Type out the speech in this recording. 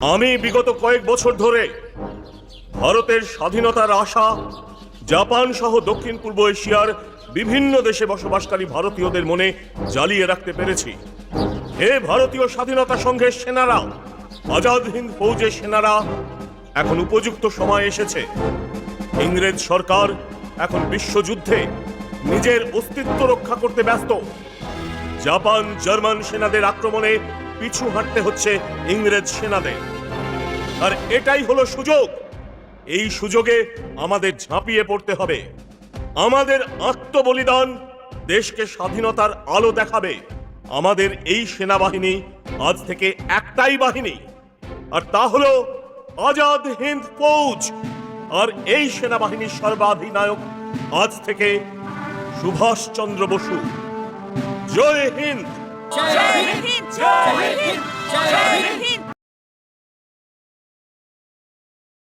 আমি বিগত কয়েক বছর ধরে ভারতের স্বাধীনতার আশা জাপান সহ দক্ষিণ পূর্ব এশিয়ার বিভিন্ন দেশে বসবাসকারী ভারতীয়দের মনে জ্বালিয়ে রাখতে পেরেছি। হে ভারতীয় স্বাধীনতা সংঘের সেনারা, আজাদ হিন্দ ফৌজের সেনারা, এখন উপযুক্ত সময় এসেছে। ইংরেজ সরকার এখন বিশ্বযুদ্ধে নিজের অস্তিত্ব রক্ষা করতে ব্যস্ত। জাপান জার্মান সেনাদের আক্রমণে পিছু হাঁটতে হচ্ছে ইংরেজ সেনাদের, আর এটাই হলো সুযোগ। এই সুযোগে আমাদের ঝাঁপিয়ে পড়তে হবে। আমাদের আত্মবলিদান দেশকে স্বাধীনতার আলো দেখাবে। আমাদের এই সেনাবাহিনী আজ থেকে একটাই বাহিনী, আর তা হলো আজাদ হিন্দ ফৌজ। আর এই সেনাবাহিনীর সর্বাধিনায়ক আজ থেকে সুভাষ চন্দ্র বসু। জয় হিন্দ। জয় হিন্দ। জয় হিন্দ। জয় হিন্দ।